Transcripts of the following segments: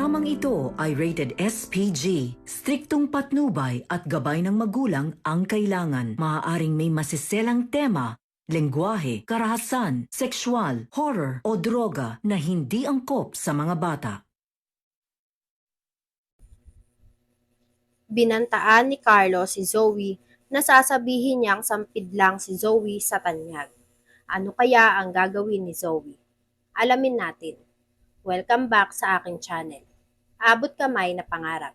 Programang ito ay rated SPG. Striktong patnubay at gabay ng magulang ang kailangan. Maaaring may masiselang tema, lengguwahe, karahasan, sexual, horror o droga na hindi angkop sa mga bata. Binantaan ni Carlos si Zoe na sasabihin niyang sampid lang si Zoe sa tanyag. Ano kaya ang gagawin ni Zoe? Alamin natin. Welcome back sa aking channel. Abot kamay na pangarap.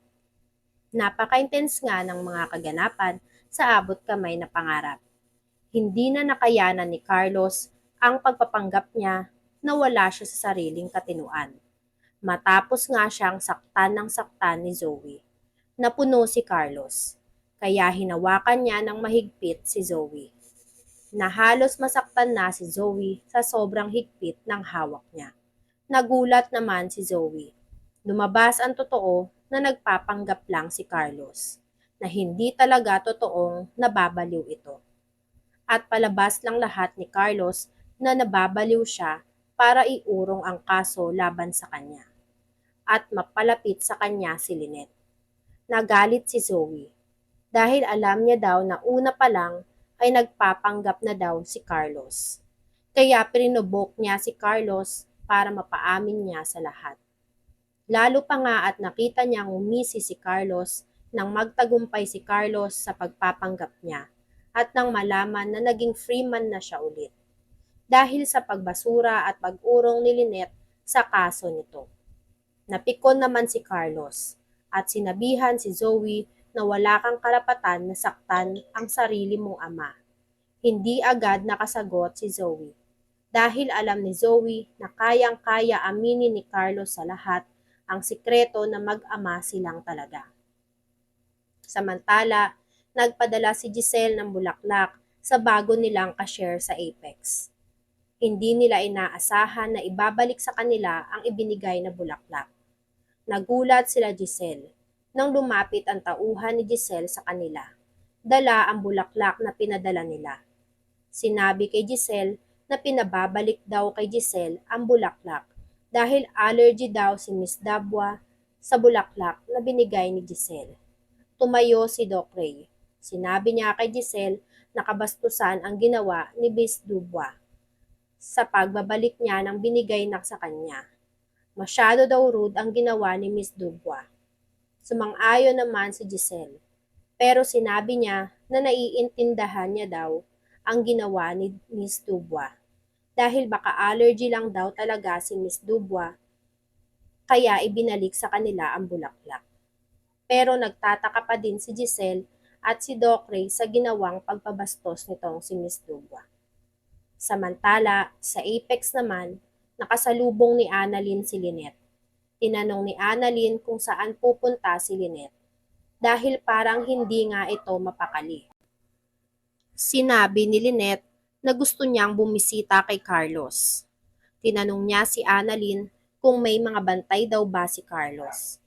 Napaka-intense nga ng mga kaganapan sa abot kamay na pangarap. Hindi na nakayanan ni Carlos ang pagpapanggap niya na wala siya sa sariling katinuan. Matapos nga siyang saktan ng saktan ni Zoe. Napuno si Carlos, kaya hinawakan niya ng mahigpit si Zoe. Na halos masaktan na si Zoe sa sobrang higpit ng hawak niya. Nagulat naman si Zoe. Lumabas ang totoo na nagpapanggap lang si Carlos, na hindi talaga totoong nababaliw ito. At palabas lang lahat ni Carlos na nababaliw siya para iurong ang kaso laban sa kanya. At mapalapit sa kanya si Lynette. Nagalit si Zoe dahil alam niya daw na una pa lang ay nagpapanggap na daw si Carlos. Kaya pinobok niya si Carlos para mapaamin niya sa lahat. Lalo pa nga at nakita niyang umisi si Carlos nang magtagumpay si Carlos sa pagpapanggap niya at nang malaman na naging freeman na siya ulit. Dahil sa pagbasura at pag-urong ni Lynette sa kaso nito. Napikon naman si Carlos at sinabihan si Zoe na wala kang karapatan na saktan ang sarili mong ama. Hindi agad nakasagot si Zoe dahil alam ni Zoe na kayang-kaya aminin ni Carlos sa lahat ang sikreto na mag-ama silang talaga. Samantala, nagpadala si Giselle ng bulaklak sa bago nilang ka-share sa Apex. Hindi nila inaasahan na ibabalik sa kanila ang ibinigay na bulaklak. Nagulat sila Giselle nang lumapit ang tauhan ni Giselle sa kanila. Dala ang bulaklak na pinadala nila. Sinabi kay Giselle na pinababalik daw kay Giselle ang bulaklak dahil allergy daw si Miss Dabwa sa bulaklak na binigay ni Giselle. Tumayo si Doc Ray. Sinabi niya kay Giselle na kabastusan ang ginawa ni Miss Dabwa sa pagbabalik niya ng binigay na sa kanya. Masyado daw rude ang ginawa ni Miss Dabwa. Sumang-ayon naman si Giselle. Pero sinabi niya na naiintindahan niya daw ang ginawa ni Miss Dabwa. Dahil baka allergy lang daw talaga si Miss Dabwa, kaya ibinalik sa kanila ang bulaklak. Pero nagtataka pa din si Giselle at si Doc Ray sa ginawang pagpabastos nitong si Miss Dabwa. Samantala, sa Apex naman, nakasalubong ni Annalyn si Lynette. Tinanong ni Annalyn kung saan pupunta si Lynette dahil parang hindi nga ito mapakali. Sinabi ni Lynette na gusto niyang bumisita kay Carlos. Tinanong niya si Annalyn kung may mga bantay daw ba si Carlos.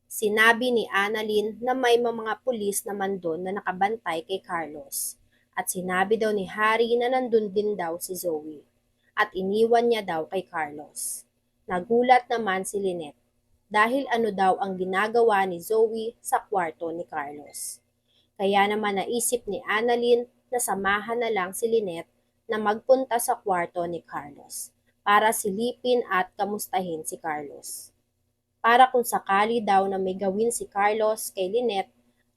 Sinabi ni Annalyn na may mga pulis naman doon na nakabantay kay Carlos. At sinabi daw ni Harry na nandun din daw si Zoe. At iniwan niya daw kay Carlos. Nagulat naman si Lynette dahil ano daw ang ginagawa ni Zoe sa kwarto ni Carlos. Kaya naman naisip ni Annalyn na samahan na lang si Lynette na magpunta sa kwarto ni Carlos para silipin at kamustahin si Carlos. Para kung sakali daw na may gawin si Carlos kay Lynette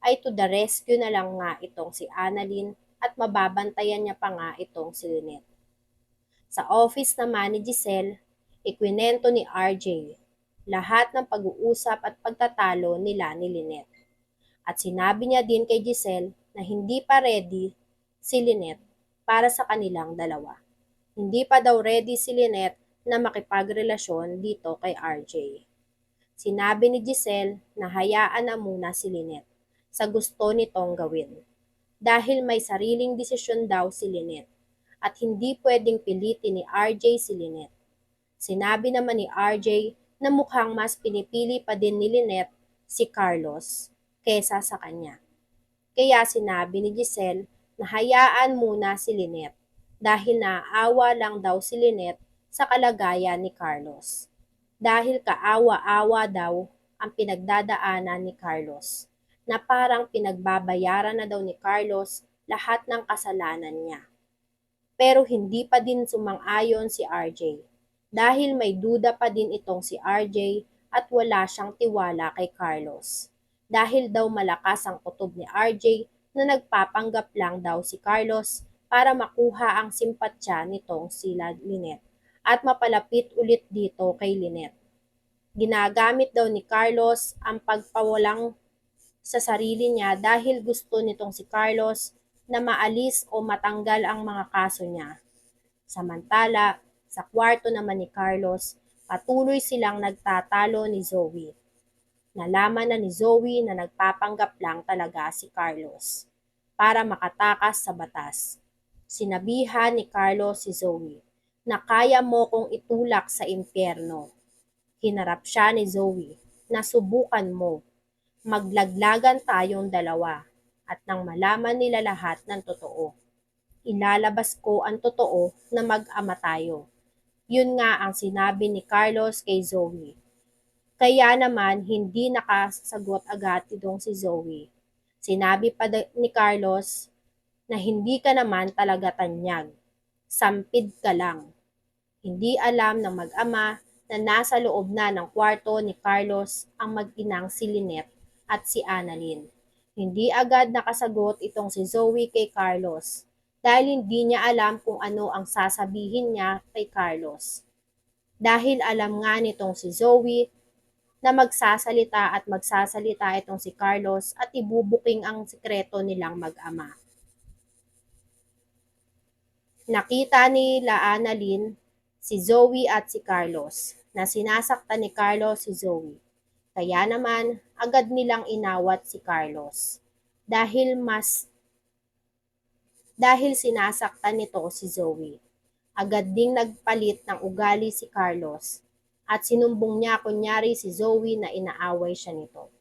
ay to the rescue na lang nga itong si Annalyn at mababantayan niya pa nga itong si Lynette. Sa office naman ni Giselle, ikwinento ni RJ lahat ng pag-uusap at pagtatalo nila ni Lynette. At sinabi niya din kay Giselle na hindi pa ready si Lynette para sa kanilang dalawa. Hindi pa daw ready si Lynette na makipagrelasyon dito kay RJ. Sinabi ni Giselle na hayaan na muna si Lynette sa gusto nitong gawin. Dahil may sariling desisyon daw si Lynette at hindi pwedeng pilitin ni RJ si Lynette. Sinabi naman ni RJ na mukhang mas pinipili pa din ni Lynette si Carlos kesa sa kanya. Kaya sinabi ni Giselle na hayaan muna si Lynette dahil naaawa lang daw si Lynette sa kalagayan ni Carlos. dahil kaawa-awa daw ang pinagdadaanan ni Carlos, na parang pinagbabayaran na daw ni Carlos lahat ng kasalanan niya. Pero hindi pa din sumang-ayon si RJ dahil may duda pa din itong si RJ at wala siyang tiwala kay Carlos. Dahil daw malakas ang kutob ni RJ na nagpapanggap lang daw si Carlos para makuha ang simpatsya nitong si Lynette at mapalapit ulit dito kay Lynette. Ginagamit daw ni Carlos ang pagpawalang sa sarili niya dahil gusto nitong si Carlos na maalis o matanggal ang mga kaso niya. Samantala, sa kwarto naman ni Carlos, patuloy silang nagtatalo ni Zoe. Nalaman na ni Zoe na nagpapanggap lang talaga si Carlos para makatakas sa batas. Sinabihan ni Carlos si Zoe na kaya mo kong itulak sa impyerno. Hinarap siya ni Zoe na subukan mo. Maglaglagan tayong dalawa at nang malaman nila lahat ng totoo, ilalabas ko ang totoo na mag-ama tayo. Yun nga ang sinabi ni Carlos kay Zoe. Kaya naman hindi nakasagot agad itong si Zoe. Sinabi pa ni Carlos na hindi ka naman talaga tanyag. Sampid ka lang. Hindi alam ng mag-ama na nasa loob na ng kwarto ni Carlos ang mag-inang si Lynette at si Annalyn. Hindi agad nakasagot itong si Zoe kay Carlos dahil hindi niya alam kung ano ang sasabihin niya kay Carlos. Dahil alam nga nitong si Zoe na magsasalita itong si Carlos at ibubuking ang sikreto nilang mag-ama. Nakita nila Annalyn, si Zoe at si Carlos na sinasaktan ni Carlos si Zoe. Kaya naman, agad nilang inawat si Carlos dahil sinasaktan nito si Zoe. Agad ding nagpalit ng ugali si Carlos at sinumbong niya kunyari si Zoe na inaaway siya nito.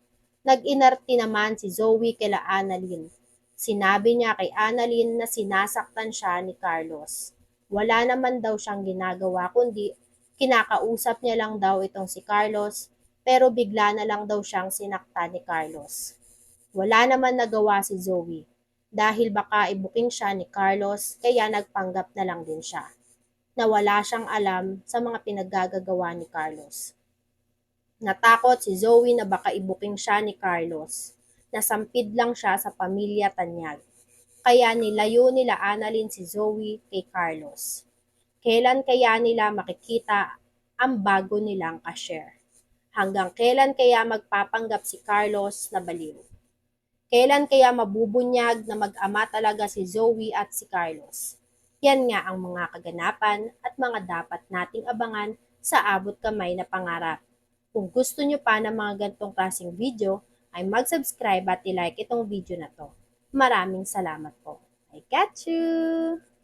Nag-inarte naman si Zoe kila Annalyn. Sinabi niya kay Annalyn na sinasaktan siya ni Carlos. Wala naman daw siyang ginagawa kundi kinakausap niya lang daw itong si Carlos pero bigla na lang daw siyang sinaktan ni Carlos. Wala naman nagawa si Zoe dahil baka ibuking siya ni Carlos kaya nagpanggap na lang din siya na wala siyang alam sa mga pinaggagawa ni Carlos. Natakot si Zoe na baka ibuking siya ni Carlos. Nasampid lang siya sa pamilya Tanyag. Kaya nilayo nila Annalyn si Zoe kay Carlos. Kailan kaya nila makikita ang bago nilang cashier? Hanggang kailan kaya magpapanggap si Carlos na baliw? Kailan kaya mabubunyag na mag-ama talaga si Zoe at si Carlos? Yan nga ang mga kaganapan at mga dapat nating abangan sa abot kamay na pangarap. Kung gusto nyo pa ng mga ganitong klaseng video, ay mag-subscribe at i-like itong video na to. Maraming salamat po. I catch you!